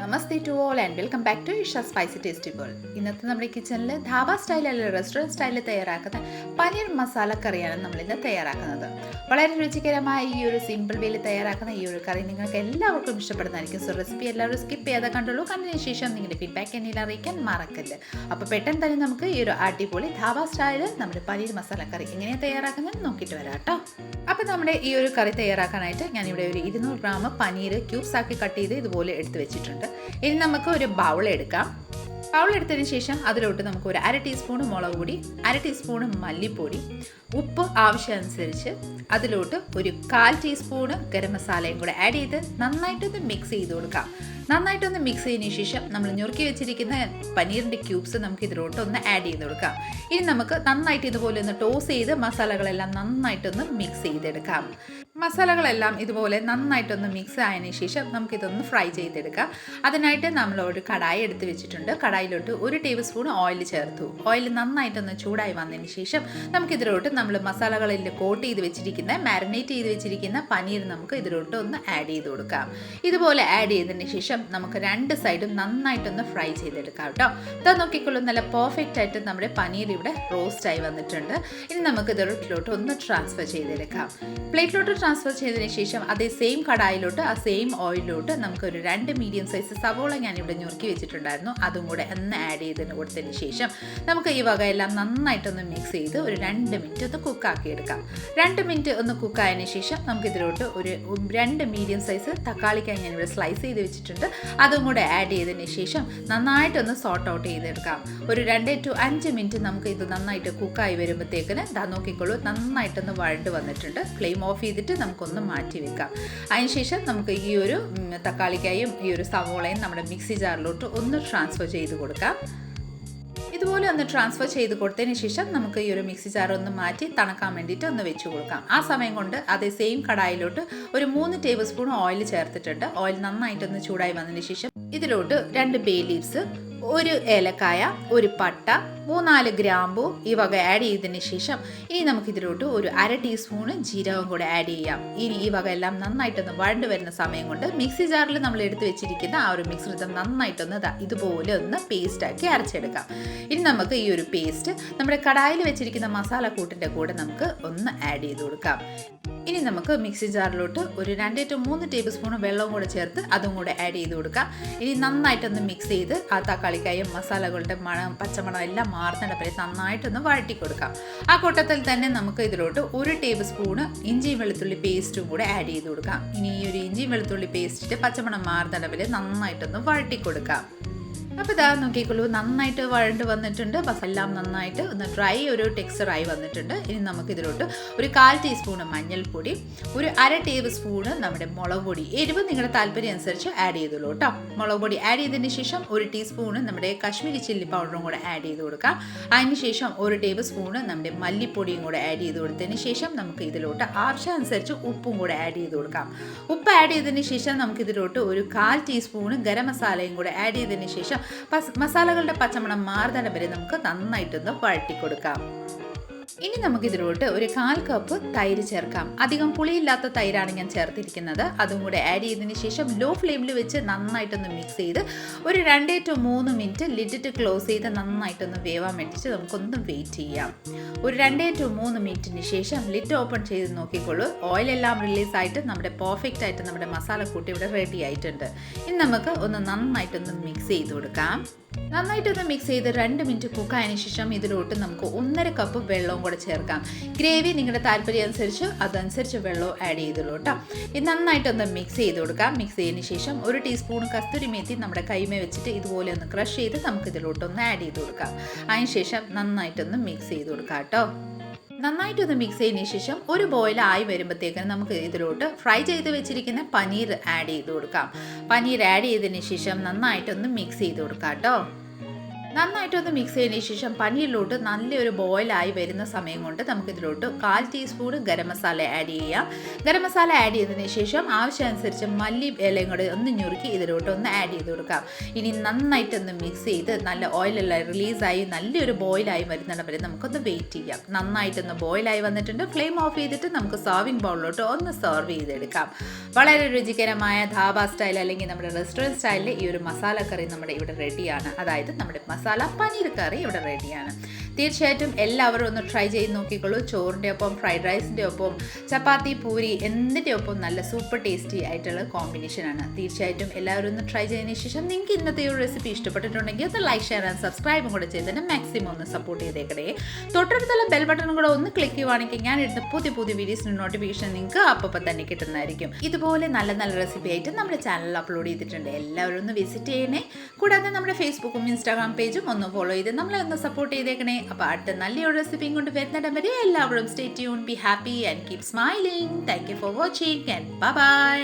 Namaste to all and welcome back to Isha spicy tasty world. ഇന്നത്തെ നമ്മുടെ കിച്ചണിൽ dhaba style അല്ലെങ്കിൽ റെസ്റ്റോറൻറ്റ് സ്റ്റൈലിൽ തയ്യാറാക്കുന്ന പനീർ മസാല കറിയാണ് നമ്മളിന്ന് തയ്യാറാക്കുന്നത്. വളരെ രുചികരമായ ഈ ഒരു സിമ്പിൾ വേയിൽ തയ്യാറാക്കുന്ന ഈ ഒരു കറി നിങ്ങൾക്ക് എല്ലാവർക്കും ഇഷ്ടപ്പെടുന്നതായിരിക്കും. സോ റെസിപ്പി എല്ലാവരും സ്കിപ്പ് ചെയ്യാതെ കണ്ടുള്ളൂ. കണ്ടതിന് ശേഷം നിങ്ങളുടെ ഫീഡ്ബാക്ക് എന്നിൽ അറിയിക്കാൻ മറക്കല്ല്. അപ്പോൾ പെട്ടെന്ന് തന്നെ നമുക്ക് ഈ ഒരു അടിപൊളി ധാബ സ്റ്റൈലിൽ നമ്മുടെ പനീർ മസാല കറി എങ്ങനെയാണ് തയ്യാറാക്കുന്നത് നോക്കിയിട്ട് വരാം കേട്ടോ. അപ്പോൾ നമ്മുടെ ഈ ഒരു കറി തയ്യാറാക്കാനായിട്ട് ഞാനിവിടെ ഒരു 200 ഗ്രാം പനീർ ക്യൂബ്സ് ആക്കി കട്ട് ചെയ്ത് ഇതുപോലെ എടുത്ത് വെച്ചിട്ടുണ്ട്. ഇനി നമുക്ക് ഒരു ബൗൾ എടുക്കാം. ബൗൾ എടുത്തതിന് ശേഷം അതിലോട്ട് നമുക്ക് ഒരു 1/2 ടീസ്പൂൺ മുളക് പൊടി, 1/2 ടീസ്പൂൺ മല്ലിപ്പൊടി, ഉപ്പ് ആവശ്യമനുസരിച്ച്, അതിലോട്ട് ഒരു 1/4 ടീസ്പൂൺ ഗരം മസാലയും കൂടെ ആഡ് ചെയ്ത് നന്നായിട്ടൊന്ന് മിക്സ് ചെയ്ത് കൊടുക്കാം. നന്നായിട്ടൊന്ന് മിക്സ് ചെയ്തതിന് ശേഷം നമ്മൾ ഞുറുക്കി വെച്ചിരിക്കുന്ന പനീറിൻ്റെ ക്യൂബ്സ് നമുക്ക് ഇതിലോട്ട് ഒന്ന് ആഡ് ചെയ്ത് കൊടുക്കാം. ഇനി നമുക്ക് നന്നായിട്ട് ഇതുപോലെ ഒന്ന് ടോസ് ചെയ്ത് മസാലകളെല്ലാം നന്നായിട്ടൊന്ന് മിക്സ് ചെയ്തെടുക്കാം. മസാലകളെല്ലാം ഇതുപോലെ നന്നായിട്ടൊന്ന് മിക്സ് ആയതിനു ശേഷം നമുക്കിതൊന്ന് ഫ്രൈ ചെയ്തെടുക്കാം. അതിനായിട്ട് നമ്മൾ ഒരു കടായി എടുത്ത് വെച്ചിട്ടുണ്ട്. കടായിലോട്ട് 1 ടേബിൾ സ്പൂൺ ഓയിൽ ചേർത്തു. ഓയിൽ നന്നായിട്ടൊന്ന് ചൂടായി വന്നതിന് ശേഷം നമുക്കിതിലോട്ട് നമ്മൾ മസാലകളിൽ കോട്ട് ചെയ്ത് വെച്ചിരിക്കുന്ന മാരിനേറ്റ് ചെയ്ത് വെച്ചിരിക്കുന്ന പനീർ നമുക്ക് ഇതിലോട്ട് ഒന്ന് ആഡ് ചെയ്ത് കൊടുക്കാം. ഇതുപോലെ ആഡ് ചെയ്തതിന് ശേഷം നമുക്ക് 2 സൈഡും നന്നായിട്ടൊന്ന് ഫ്രൈ ചെയ്തെടുക്കാം കേട്ടോ. ഇതാ നോക്കിക്കൊള്ളൂ, നല്ല പെർഫെക്റ്റ് ആയിട്ട് നമ്മുടെ പനീർ ഇവിടെ റോസ്റ്റ് ആയി വന്നിട്ടുണ്ട്. ഇനി നമുക്ക് ഇതിലോട്ട് ഒന്ന് ട്രാൻസ്ഫർ ചെയ്തെടുക്കാം. പ്ലേറ്റിലോട്ട് ട്രാൻസ്ഫർ ചെയ്തതിന് ശേഷം അതേ സെയിം കടായിലോട്ട് ആ സെയിം ഓയിലോട്ട് നമുക്കൊരു 2 മീഡിയം സൈസ് സവോള ഞാനിവിടെ ഞുറുക്കി വെച്ചിട്ടുണ്ടായിരുന്നു. അതും കൂടെ ഒന്ന് ആഡ് ചെയ്തതിന് കൊടുത്തതിന് ശേഷം നമുക്ക് ഈ വകയെല്ലാം നന്നായിട്ടൊന്ന് മിക്സ് ചെയ്ത് ഒരു 2 മിനിറ്റ് ഒന്ന് കുക്കാക്കി എടുക്കാം. 2 മിനിറ്റ് ഒന്ന് കുക്കായതിനു ശേഷം നമുക്കിതിലോട്ട് ഒരു 2 മീഡിയം സൈസ് തക്കാളിക്കായി ഞാനിവിടെ സ്ലൈസ് ചെയ്ത് വെച്ചിട്ടുണ്ട്. അതും കൂടെ ആഡ് ചെയ്തതിന് ശേഷം നന്നായിട്ടൊന്ന് സോർട്ട് ഔട്ട് ചെയ്തെടുക്കാം. ഒരു 2 to 5 മിനിറ്റ് നമുക്ക് ഇത് നന്നായിട്ട് കുക്കായി വരുമ്പോഴത്തേക്കിന് ദാ നോക്കിക്കോളൂ, നന്നായിട്ടൊന്ന് വഴണ്ട് വന്നിട്ടുണ്ട്. ഫ്ലെയിം ഓഫ് ചെയ്തിട്ട് നമുക്കൊന്ന് മാറ്റി വെക്കാം. അതിനുശേഷം നമുക്ക് ഈ ഒരു തക്കാളിക്കായും ഈ ഒരു സവോളയും നമ്മുടെ മിക്സി ജാറിലോട്ട് ഒന്ന് ട്രാൻസ്ഫർ ചെയ്ത് കൊടുക്കാം. ഇതുപോലെ ഒന്ന് ട്രാൻസ്ഫർ ചെയ്ത് കൊടുത്തതിന് ശേഷം നമുക്ക് ഈ ഒരു മിക്സി ജാർ ഒന്ന് മാറ്റി തണുക്കാൻ വേണ്ടിയിട്ട് ഒന്ന് വെച്ച് കൊടുക്കാം. ആ സമയം കൊണ്ട് അതേ സെയിം കടായിലോട്ട് ഒരു 3 ടേബിൾ സ്പൂൺ ഓയിൽ ചേർത്തിട്ടുണ്ട്. ഓയിൽ നന്നായിട്ടൊന്ന് ചൂടായി വന്നതിന് ശേഷം ഇതിലോട്ട് 2 ബേ ലീവ്സ്, 1 ഏലക്കായ, 1 പട്ട, 3-4 ഗ്രാമ്പൂ ഈ വക ആഡ് ചെയ്തതിന് ശേഷം ഇനി നമുക്കിതിലോട്ട് ഒരു 1/2 ടീസ്പൂൺ ജീരകം കൂടെ ആഡ് ചെയ്യാം. ഇനി ഈ വക എല്ലാം നന്നായിട്ടൊന്ന് വഴണ്ട് വരുന്ന സമയം കൊണ്ട് മിക്സി ജാറിൽ നമ്മൾ എടുത്ത് വെച്ചിരിക്കുന്ന ആ ഒരു മിശ്രിതം നന്നായിട്ടൊന്ന് ഇതുപോലെ ഒന്ന് പേസ്റ്റാക്കി അരച്ചെടുക്കാം. ഇനി നമുക്ക് ഈ ഒരു പേസ്റ്റ് നമ്മുടെ കടായിൽ വെച്ചിരിക്കുന്ന മസാല കൂട്ടിൻ്റെ കൂടെ നമുക്ക് ഒന്ന് ആഡ് ചെയ്ത് കൊടുക്കാം. ഇനി നമുക്ക് മിക്സി ജാറിലോട്ട് ഒരു 2 to 3 ടേബിൾ സ്പൂൺ വെള്ളവും കൂടെ ചേർത്ത് അതും കൂടെ ആഡ് ചെയ്ത് കൊടുക്കാം. ഇനി നന്നായിട്ടൊന്ന് മിക്സ് ചെയ്ത് ആ തക്കാളിക്കായും മസാലകളുടെ മണം പച്ചമണം എല്ലാം മാറുന്ന വരെ നന്നായിട്ടൊന്ന് വഴറ്റി കൊടുക്കാം. ആ കൂട്ടത്തിൽ തന്നെ നമുക്ക് ഇതിലോട്ട് 1 ടേബിൾ സ്പൂൺ ഇഞ്ചിയും വെളുത്തുള്ളി പേസ്റ്റും കൂടെ ആഡ് ചെയ്ത് കൊടുക്കാം. ഇനി ഈ ഒരു ഇഞ്ചിയും വെളുത്തുള്ളി പേസ്റ്റിൻ്റെ പച്ചമണം മാറുന്ന വരെ നന്നായിട്ടൊന്ന് വഴറ്റി കൊടുക്കാം. അപ്പോൾ ഇതാ നോക്കിക്കോളൂ, നന്നായിട്ട് വഴണ്ട് വന്നിട്ടുണ്ട്. എല്ലാം നന്നായിട്ട് ഒന്ന് ഡ്രൈ ഒരു ടെക്സ്ചറായി വന്നിട്ടുണ്ട്. ഇനി നമുക്കിതിലോട്ട് ഒരു 1/4 ടീസ്പൂൺ മഞ്ഞൾപ്പൊടി, ഒരു 1/2 ടേബിൾ സ്പൂണ് നമ്മുടെ മുളക് പൊടി, എരിവ് നിങ്ങളുടെ താല്പര്യം അനുസരിച്ച് ആഡ് ചെയ്തോളൂ കേട്ടോ. മുളക് പൊടി ആഡ് ചെയ്തതിന് ശേഷം 1 ടീസ്പൂണ് നമ്മുടെ കാശ്മീരി ചില്ലി പൗഡറും കൂടെ ആഡ് ചെയ്ത് കൊടുക്കാം. അതിന് ശേഷം 1 ടേബിൾ സ്പൂണ് നമ്മുടെ മല്ലിപ്പൊടിയും കൂടെ ആഡ് ചെയ്ത് കൊടുത്തതിന് ശേഷം നമുക്ക് ഇതിലോട്ട് ആവശ്യമനുസരിച്ച് ഉപ്പും കൂടെ ആഡ് ചെയ്ത് കൊടുക്കാം. ഉപ്പ് ആഡ് ചെയ്തതിന് ശേഷം നമുക്കിതിലോട്ട് ഒരു 1/4 ടീസ്പൂണ് ഗരം മസാലയും കൂടെ ആഡ് ചെയ്തതിന് ശേഷം മസാലകളുടെ പച്ചമണം മാറുന്ന വരെ നമുക്ക് നന്നായിട്ടൊന്ന് വഴറ്റി കൊടുക്കാം. ഇനി നമുക്കിതിലോട്ട് ഒരു 1/4 കപ്പ് തൈര് ചേർക്കാം. അധികം പുളിയില്ലാത്ത തൈരാണ് ഞാൻ ചേർത്തിരിക്കുന്നത്. അതും കൂടെ ആഡ് ചെയ്തതിന് ശേഷം ലോ ഫ്ലെയിമിൽ വെച്ച് നന്നായിട്ടൊന്ന് മിക്സ് ചെയ്ത് ഒരു 2 to 3 മിനിറ്റ് ലിഡിട്ട് ക്ലോസ് ചെയ്ത് നന്നായിട്ടൊന്ന് വേവാൻ വേണ്ടിയിട്ട് നമുക്കൊന്ന് വെയിറ്റ് ചെയ്യാം. ഒരു 2 to 3 മിനിറ്റിന് ശേഷം ലിഡ് ഓപ്പൺ ചെയ്ത് നോക്കിക്കോളൂ. ഓയിലെല്ലാം റിലീസായിട്ട് നമ്മുടെ പെർഫെക്റ്റ് ആയിട്ട് നമ്മുടെ മസാല കൂട്ടി ഇവിടെ റെഡി ആയിട്ടുണ്ട്. ഇനി നമുക്ക് ഒന്ന് നന്നായിട്ടൊന്ന് മിക്സ് ചെയ്ത് കൊടുക്കാം. നന്നായിട്ടൊന്ന് മിക്സ് ചെയ്ത് 2 മിനിറ്റ് കുക്കായതിനു ശേഷം ഇതിലോട്ട് നമുക്ക് 1.5 കപ്പ് വെള്ളവും കൂടെ ചേർക്കാം. ഗ്രേവി നിങ്ങളുടെ താല്പര്യം അനുസരിച്ച് അതനുസരിച്ച് വെള്ളവും ആഡ് ചെയ്തോളൂ കേട്ടോ. ഇത് നന്നായിട്ടൊന്ന് മിക്സ് ചെയ്ത് കൊടുക്കാം. മിക്സ് ചെയ്തതിന് ശേഷം 1 ടീസ്പൂൺ കസ്തൂരി മേത്തി നമ്മുടെ കൈമേ വെച്ചിട്ട് ഇതുപോലെ ഒന്ന് ക്രഷ് ചെയ്ത് നമുക്ക് ഇതിലോട്ടൊന്ന് ആഡ് ചെയ്ത് കൊടുക്കാം. അതിന് ശേഷം നന്നായിട്ടൊന്ന് മിക്സ് ചെയ്ത് കൊടുക്കാം കേട്ടോ. നന്നായിട്ടൊന്ന് മിക്സ് ചെയ്തതിന് ശേഷം ഒരു ബോയിൽ ആയി വരുമ്പോഴത്തേക്കും നമുക്ക് ഇതിലോട്ട് ഫ്രൈ ചെയ്ത് വെച്ചിരിക്കുന്ന പനീർ ആഡ് ചെയ്ത് കൊടുക്കാം. പനീർ ആഡ് ചെയ്തതിന് ശേഷം നന്നായിട്ടൊന്ന് മിക്സ് ചെയ്ത് കൊടുക്കാം കേട്ടോ. നന്നായിട്ടൊന്ന് മിക്സ് ചെയ്തതിന് ശേഷം പനീരിലോട്ട് നല്ലൊരു ബോയിലായി വരുന്ന സമയം കൊണ്ട് നമുക്കിതിലോട്ട് 1/4 ടീസ്പൂൺ ഗരം മസാല ആഡ് ചെയ്യാം. ഗരം മസാല ആഡ് ചെയ്തതിന് ശേഷം ആവശ്യമനുസരിച്ച് മല്ലി ഇലയും കൂടെ ഒന്ന് ഞുറുക്കി ഇതിലോട്ട് ഒന്ന് ആഡ് ചെയ്ത് കൊടുക്കാം. ഇനി നന്നായിട്ടൊന്ന് മിക്സ് ചെയ്ത് നല്ല ഓയിലെല്ലാം റിലീസായി നല്ലൊരു ബോയിലായി വരുന്നിടം വരെ നമുക്കൊന്ന് വെയിറ്റ് ചെയ്യാം. നന്നായിട്ടൊന്ന് ബോയിലായി വന്നിട്ടുണ്ട്. ഫ്ലെയിം ഓഫ് ചെയ്തിട്ട് നമുക്ക് സർവിങ് ബൗളിലോട്ട് ഒന്ന് സെർവ് ചെയ്തെടുക്കാം. വളരെ രുചികരമായ ധാബ സ്റ്റൈൽ അല്ലെങ്കിൽ നമ്മുടെ റെസ്റ്റോറൻറ്റ് സ്റ്റൈലിൽ ഈ ഒരു മസാല കറി നമ്മുടെ ഇവിടെ റെഡിയാണ്. അതായത് നമ്മുടെ മസാല പനീർ കറി ഇവിടെ റെഡിയാണ്. തീർച്ചയായിട്ടും എല്ലാവരും ഒന്ന് ട്രൈ ചെയ്ത് നോക്കിക്കോളൂ. ചോറിൻ്റെ ഒപ്പം ഫ്രൈഡ് റൈസിൻ്റെ ഒപ്പം ചപ്പാത്തി പൂരി എന്തിൻ്റെ ഒപ്പം നല്ല സൂപ്പർ ടേസ്റ്റി ആയിട്ടുള്ള കോമ്പിനേഷനാണ്. തീർച്ചയായിട്ടും എല്ലാവരും ഒന്ന് ട്രൈ ചെയ്തതിന് ശേഷം നിങ്ങൾക്ക് ഇന്നത്തെ ഒരു റെസിപ്പി ഇഷ്ടപ്പെട്ടിട്ടുണ്ടെങ്കിൽ ഒന്ന് ലൈക്ക് ഷെയർ ആൻഡ് സബ്സ്ക്രൈബും കൂടെ ചെയ്തതിന് മാക്സിമം ഒന്ന് സപ്പോർട്ട് ചെയ്തേക്കണേ. തൊട്ടടുത്തുള്ള ബെൽ ബട്ടണും കൂടെ ഒന്ന് ക്ലിക്ക് ചെയ്യുവാണെങ്കിൽ ഞാൻ എടുത്ത പുതിയ പുതിയ വീഡിയോസിൻ്റെ നോട്ടിഫിക്കേഷൻ നിങ്ങൾക്ക് അപ്പം തന്നെ കിട്ടുന്നതായിരിക്കും. ഇതുപോലെ നല്ല നല്ല റെസിപ്പി ആയിട്ട് നമ്മുടെ ചാനലിൽ അപ്ലോഡ് ചെയ്തിട്ടുണ്ട്. എല്ലാവരും ഒന്ന് വിസിറ്റ് ചെയ്യണേ. കൂടാതെ നമ്മുടെ ഫേസ്ബുക്കും ഇൻസ്റ്റാഗ്രാം പേജും ഒന്ന് ഫോളോ ചെയ്ത് നമ്മളെ ഒന്ന് സപ്പോർട്ട് ചെയ്തേക്കണേ. അപ്പോൾ അടുത്ത നല്ലൊരു റെസിപ്പിയും കൊണ്ട് വരുന്നിടം വരെ എല്ലാവരും stay tune, be happy and keep smiling. Thank you for watching and bye bye.